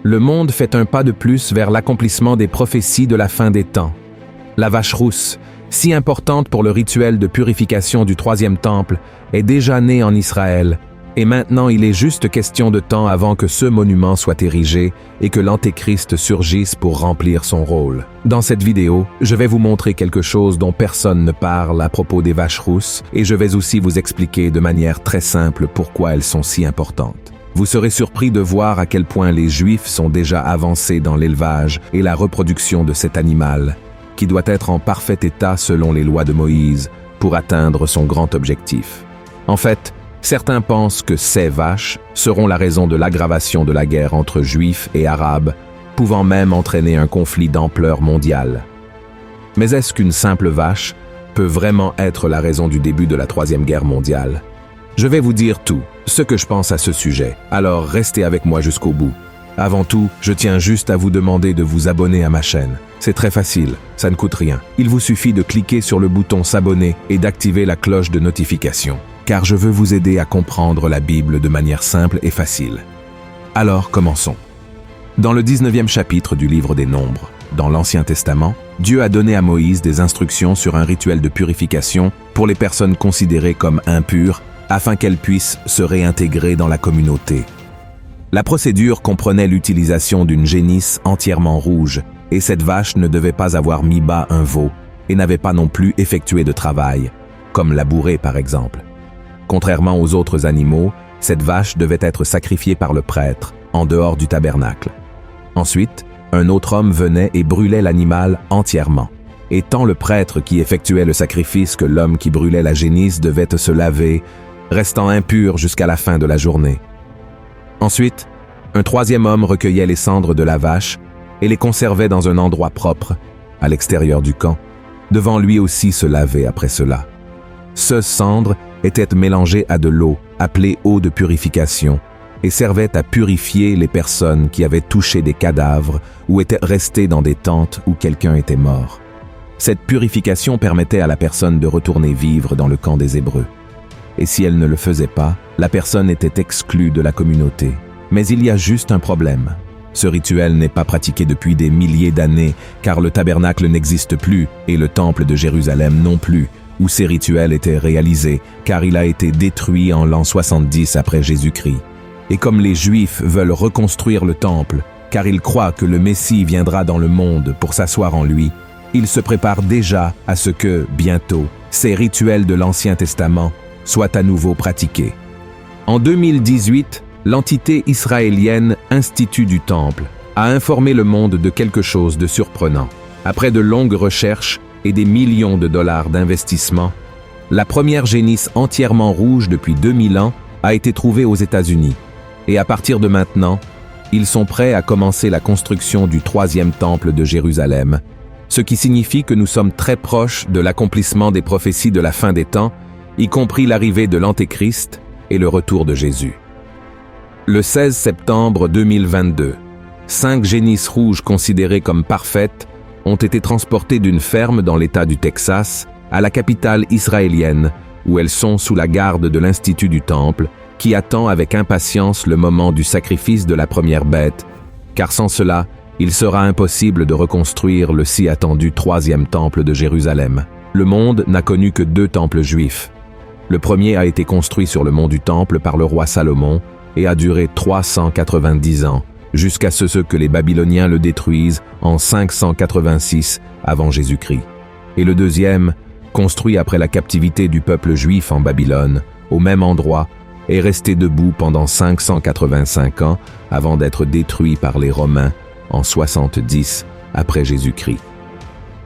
Le monde fait un pas de plus vers l'accomplissement des prophéties de la fin des temps. La vache rousse, si importante pour le rituel de purification du troisième temple, est déjà née en Israël, et maintenant il est juste question de temps avant que ce monument soit érigé et que l'Antéchrist surgisse pour remplir son rôle. Dans cette vidéo, je vais vous montrer quelque chose dont personne ne parle à propos des vaches rousses, et je vais aussi vous expliquer de manière très simple pourquoi elles sont si importantes. Vous serez surpris de voir à quel point les Juifs sont déjà avancés dans l'élevage et la reproduction de cet animal, qui doit être en parfait état selon les lois de Moïse pour atteindre son grand objectif. En fait, certains pensent que ces vaches seront la raison de l'aggravation de la guerre entre Juifs et Arabes, pouvant même entraîner un conflit d'ampleur mondiale. Mais est-ce qu'une simple vache peut vraiment être la raison du début de la Troisième Guerre mondiale? Je vais vous dire tout, ce que je pense à ce sujet, alors restez avec moi jusqu'au bout. Avant tout, je tiens juste à vous demander de vous abonner à ma chaîne. C'est très facile, ça ne coûte rien. Il vous suffit de cliquer sur le bouton s'abonner et d'activer la cloche de notification, car je veux vous aider à comprendre la Bible de manière simple et facile. Alors, commençons. Dans le 19e chapitre du livre des Nombres, dans l'Ancien Testament, Dieu a donné à Moïse des instructions sur un rituel de purification pour les personnes considérées comme impures, afin qu'elles puissent se réintégrer dans la communauté. La procédure comprenait l'utilisation d'une génisse entièrement rouge, et cette vache ne devait pas avoir mis bas un veau, et n'avait pas non plus effectué de travail, comme labourer par exemple. Contrairement aux autres animaux, cette vache devait être sacrifiée par le prêtre, en dehors du tabernacle. Ensuite, un autre homme venait et brûlait l'animal entièrement. Et tant le prêtre qui effectuait le sacrifice que l'homme qui brûlait la génisse devait se laver, restant impur jusqu'à la fin de la journée. Ensuite, un troisième homme recueillait les cendres de la vache et les conservait dans un endroit propre, à l'extérieur du camp, devant lui aussi se laver après cela. Ce cendre était mélangé à de l'eau, appelée eau de purification, et servait à purifier les personnes qui avaient touché des cadavres ou étaient restées dans des tentes où quelqu'un était mort. Cette purification permettait à la personne de retourner vivre dans le camp des Hébreux. Et si elle ne le faisait pas, la personne était exclue de la communauté. Mais il y a juste un problème. Ce rituel n'est pas pratiqué depuis des milliers d'années, car le tabernacle n'existe plus et le temple de Jérusalem non plus, où ces rituels étaient réalisés, car il a été détruit en l'an 70 après Jésus-Christ. Et comme les Juifs veulent reconstruire le temple, car ils croient que le Messie viendra dans le monde pour s'asseoir en lui, ils se préparent déjà à ce que, bientôt, ces rituels de l'Ancien Testament soient à nouveau pratiqués. En 2018, l'entité israélienne Institut du Temple a informé le monde de quelque chose de surprenant. Après de longues recherches et des millions de dollars d'investissement, la première génisse entièrement rouge depuis 2000 ans a été trouvée aux États-Unis. Et à partir de maintenant, ils sont prêts à commencer la construction du troisième temple de Jérusalem, ce qui signifie que nous sommes très proches de l'accomplissement des prophéties de la fin des temps, y compris l'arrivée de l'Antéchrist et le retour de Jésus. Le 16 septembre 2022, 5 génisses rouges considérées comme parfaites ont été transportées d'une ferme dans l'État du Texas à la capitale israélienne, où elles sont sous la garde de l'Institut du Temple, qui attend avec impatience le moment du sacrifice de la première bête, car sans cela, il sera impossible de reconstruire le si attendu troisième temple de Jérusalem. Le monde n'a connu que 2 temples juifs. Le premier a été construit sur le mont du Temple par le roi Salomon et a duré 390 ans, jusqu'à ce que les Babyloniens le détruisent en 586 avant Jésus-Christ. Et le deuxième, construit après la captivité du peuple juif en Babylone, au même endroit, est resté debout pendant 585 ans avant d'être détruit par les Romains en 70 après Jésus-Christ.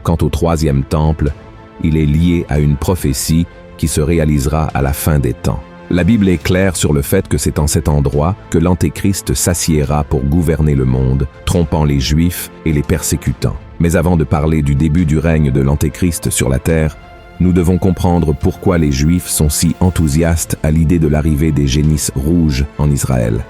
Quant au troisième temple, il est lié à une prophétie qui se réalisera à la fin des temps. La Bible est claire sur le fait que c'est en cet endroit que l'Antéchrist s'assiéra pour gouverner le monde, trompant les Juifs et les persécutant. Mais avant de parler du début du règne de l'Antéchrist sur la terre, nous devons comprendre pourquoi les Juifs sont si enthousiastes à l'idée de l'arrivée des génisses rouges en Israël.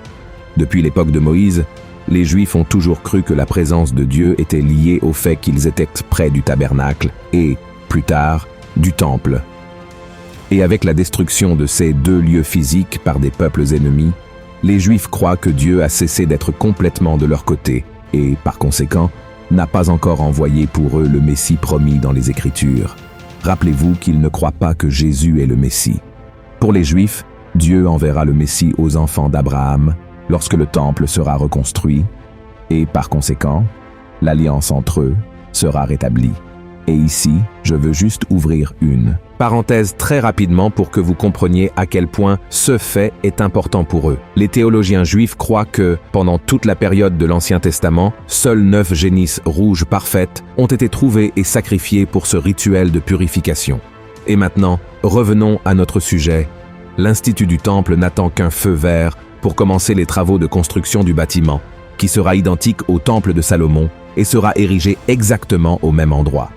Depuis l'époque de Moïse, les Juifs ont toujours cru que la présence de Dieu était liée au fait qu'ils étaient près du tabernacle et, plus tard, du temple. Et avec la destruction de ces 2 lieux physiques par des peuples ennemis, Les Juifs croient que Dieu a cessé d'être complètement de leur côté et, par conséquent, n'a pas encore envoyé pour eux le Messie promis dans les Écritures. Rappelez-vous qu'ils ne croient pas que Jésus est le Messie. Pour les Juifs, Dieu enverra le Messie aux enfants d'Abraham lorsque le temple sera reconstruit et, par conséquent, l'alliance entre eux sera rétablie. Et ici, je veux juste ouvrir une parenthèse très rapidement pour que vous compreniez à quel point ce fait est important pour eux. Les théologiens juifs croient que, pendant toute la période de l'Ancien Testament, seules 9 génisses rouges parfaites ont été trouvées et sacrifiées pour ce rituel de purification. Et maintenant, revenons à notre sujet. L'Institut du Temple n'attend qu'un feu vert pour commencer les travaux de construction du bâtiment, qui sera identique au Temple de Salomon et sera érigé exactement au même endroit.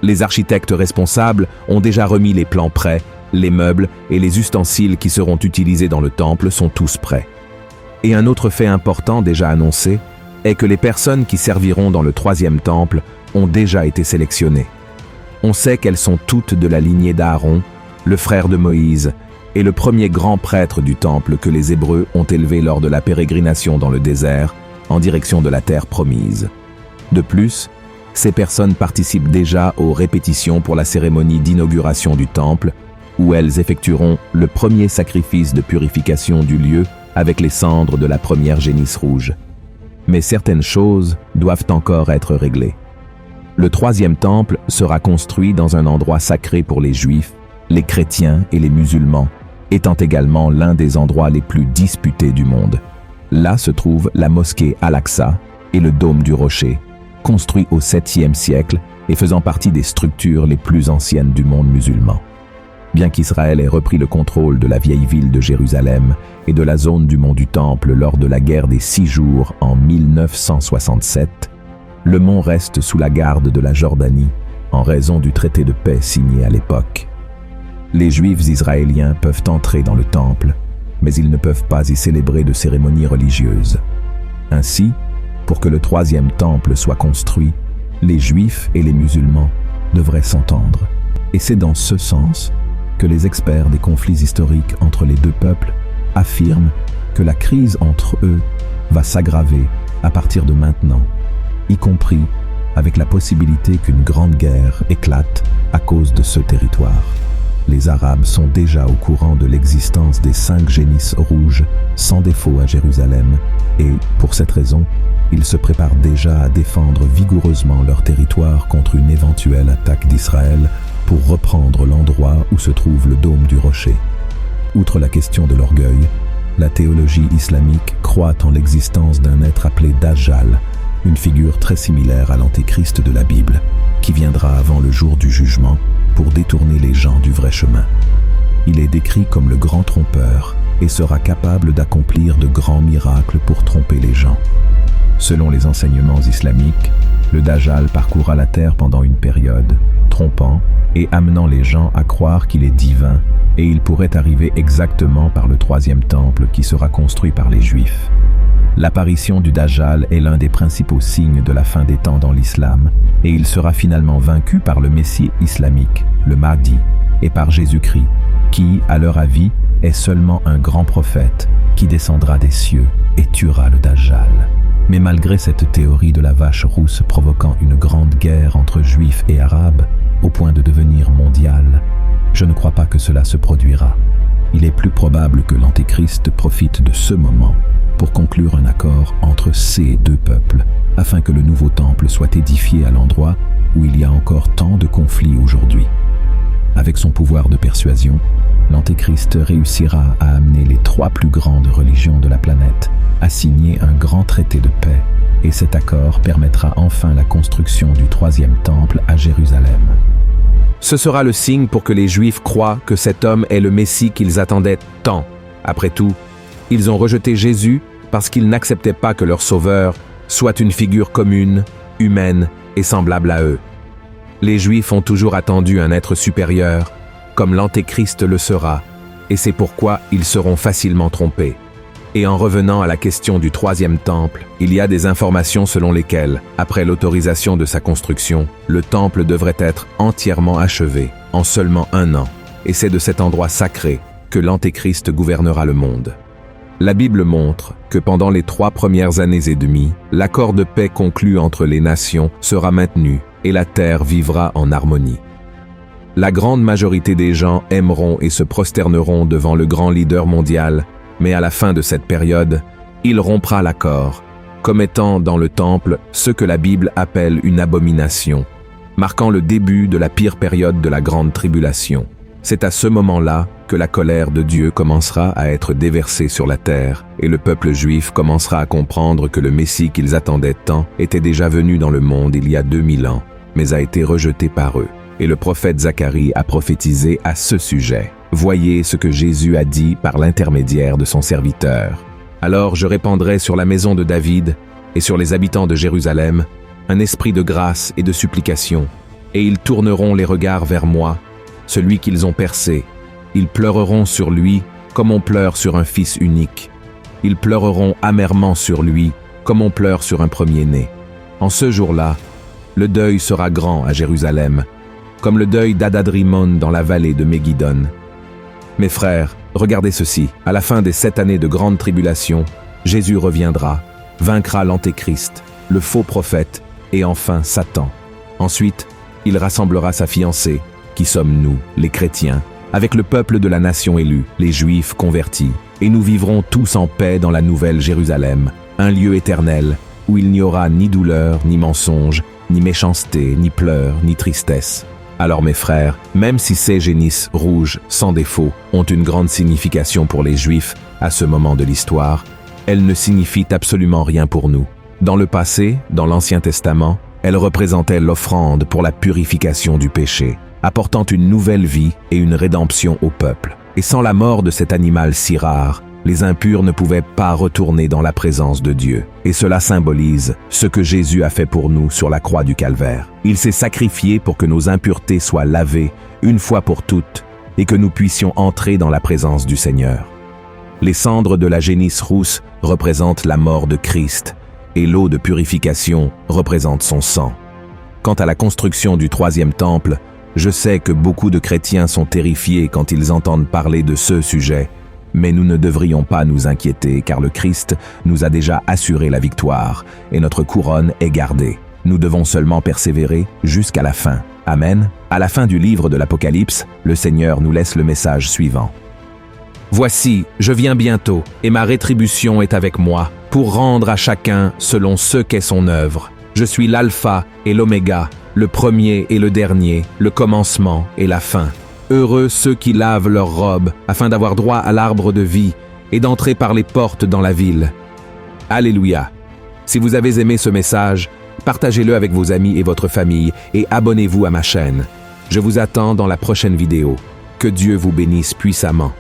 Les architectes responsables ont déjà remis les plans prêts, les meubles et les ustensiles qui seront utilisés dans le temple sont tous prêts. Et un autre fait important déjà annoncé est que les personnes qui serviront dans le 3e temple ont déjà été sélectionnées. On sait qu'elles sont toutes de la lignée d'Aaron, le frère de Moïse, et le premier grand prêtre du temple que les Hébreux ont élevé lors de la pérégrination dans le désert, en direction de la terre promise. De plus, ces personnes participent déjà aux répétitions pour la cérémonie d'inauguration du temple, où elles effectueront le premier sacrifice de purification du lieu avec les cendres de la première génisse rouge. Mais certaines choses doivent encore être réglées. Le 3e temple sera construit dans un endroit sacré pour les Juifs, les chrétiens et les musulmans, étant également l'un des endroits les plus disputés du monde. Là se trouve la mosquée Al-Aqsa et le dôme du rocher, construit au 7e siècle et faisant partie des structures les plus anciennes du monde musulman. Bien qu'Israël ait repris le contrôle de la vieille ville de Jérusalem et de la zone du mont du Temple lors de la guerre des 6 jours en 1967, le mont reste sous la garde de la Jordanie en raison du traité de paix signé à l'époque. Les Juifs israéliens peuvent entrer dans le temple, mais ils ne peuvent pas y célébrer de cérémonies religieuses. Ainsi, pour que le 3e temple soit construit, les Juifs et les musulmans devraient s'entendre. Et c'est dans ce sens que les experts des conflits historiques entre les deux peuples affirment que la crise entre eux va s'aggraver à partir de maintenant, y compris avec la possibilité qu'une grande guerre éclate à cause de ce territoire. Les Arabes sont déjà au courant de l'existence des 5 génisses rouges sans défaut à Jérusalem et, pour cette raison, ils se préparent déjà à défendre vigoureusement leur territoire contre une éventuelle attaque d'Israël pour reprendre l'endroit où se trouve le dôme du rocher. Outre la question de l'orgueil, la théologie islamique croit en l'existence d'un être appelé Dajjal, une figure très similaire à l'antéchrist de la Bible, qui viendra avant le jour du jugement pour détourner les gens du vrai chemin. Il est décrit comme le grand trompeur et sera capable d'accomplir de grands miracles pour tromper les gens. Selon les enseignements islamiques, le Dajjal parcourra la terre pendant une période, trompant et amenant les gens à croire qu'il est divin, et il pourrait arriver exactement par le 3e temple qui sera construit par les Juifs. L'apparition du Dajjal est l'un des principaux signes de la fin des temps dans l'islam, et il sera finalement vaincu par le Messie islamique, le Mahdi, et par Jésus-Christ, qui, à leur avis, est seulement un grand prophète qui descendra des cieux et tuera le Dajjal. Mais malgré cette théorie de la vache rousse provoquant une grande guerre entre Juifs et Arabes, au point de devenir mondiale, je ne crois pas que cela se produira. Il est plus probable que l'Antéchrist profite de ce moment pour conclure un accord entre ces deux peuples, afin que le nouveau temple soit édifié à l'endroit où il y a encore tant de conflits aujourd'hui. Avec son pouvoir de persuasion, l'Antéchrist réussira à amener les 3 plus grandes religions de la planète à signer un grand traité de paix, et cet accord permettra enfin la construction du 3e temple à Jérusalem. Ce sera le signe pour que les Juifs croient que cet homme est le Messie qu'ils attendaient tant. Après tout, ils ont rejeté Jésus parce qu'ils n'acceptaient pas que leur Sauveur soit une figure commune, humaine et semblable à eux. Les Juifs ont toujours attendu un être supérieur, comme l'Antéchrist le sera, et c'est pourquoi ils seront facilement trompés. Et en revenant à la question du 3e temple, il y a des informations selon lesquelles, après l'autorisation de sa construction, le temple devrait être entièrement achevé en seulement 1 an, et c'est de cet endroit sacré que l'Antéchrist gouvernera le monde. La Bible montre que pendant les 3 premières années et demie, l'accord de paix conclu entre les nations sera maintenu et la terre vivra en harmonie. La grande majorité des gens aimeront et se prosterneront devant le grand leader mondial, mais à la fin de cette période, il rompra l'accord, commettant dans le temple ce que la Bible appelle une abomination, marquant le début de la pire période de la grande tribulation. C'est à ce moment-là que la colère de Dieu commencera à être déversée sur la terre et le peuple juif commencera à comprendre que le Messie qu'ils attendaient tant était déjà venu dans le monde il y a 2000 ans, mais a été rejeté par eux. Et le prophète Zacharie a prophétisé à ce sujet. Voyez ce que Jésus a dit par l'intermédiaire de son serviteur. Alors je répandrai sur la maison de David et sur les habitants de Jérusalem un esprit de grâce et de supplication, et ils tourneront les regards vers moi, celui qu'ils ont percé. Ils pleureront sur lui comme on pleure sur un fils unique. Ils pleureront amèrement sur lui comme on pleure sur un premier-né. En ce jour-là, le deuil sera grand à Jérusalem, comme le deuil d'Adadrimon dans la vallée de Méguidon. Mes frères, regardez ceci. À la fin des 7 années de grande tribulation, Jésus reviendra, vaincra l'Antéchrist, le faux prophète et enfin Satan. Ensuite, il rassemblera sa fiancée, qui sommes nous, les chrétiens, avec le peuple de la nation élue, les Juifs convertis, et nous vivrons tous en paix dans la nouvelle Jérusalem, un lieu éternel, où il n'y aura ni douleur, ni mensonge, ni méchanceté, ni pleurs, ni tristesse. Alors mes frères, même si ces génisses rouges, sans défaut, ont une grande signification pour les Juifs à ce moment de l'histoire, elles ne signifient absolument rien pour nous. Dans le passé, dans l'Ancien Testament, elles représentaient l'offrande pour la purification du péché, apportant une nouvelle vie et une rédemption au peuple. Et sans la mort de cet animal si rare, les impurs ne pouvaient pas retourner dans la présence de Dieu. Et cela symbolise ce que Jésus a fait pour nous sur la croix du Calvaire. Il s'est sacrifié pour que nos impuretés soient lavées une fois pour toutes et que nous puissions entrer dans la présence du Seigneur. Les cendres de la génisse rousse représentent la mort de Christ et l'eau de purification représente son sang. Quant à la construction du 3e temple, je sais que beaucoup de chrétiens sont terrifiés quand ils entendent parler de ce sujet, mais nous ne devrions pas nous inquiéter car le Christ nous a déjà assuré la victoire et notre couronne est gardée. Nous devons seulement persévérer jusqu'à la fin. Amen. À la fin du livre de l'Apocalypse, le Seigneur nous laisse le message suivant. Voici, je viens bientôt, et ma rétribution est avec moi, pour rendre à chacun selon ce qu'est son œuvre. Je suis l'alpha et l'oméga, le premier et le dernier, le commencement et la fin. Heureux ceux qui lavent leurs robes, afin d'avoir droit à l'arbre de vie et d'entrer par les portes dans la ville. Alléluia. Si vous avez aimé ce message, partagez-le avec vos amis et votre famille et abonnez-vous à ma chaîne. Je vous attends dans la prochaine vidéo. Que Dieu vous bénisse puissamment.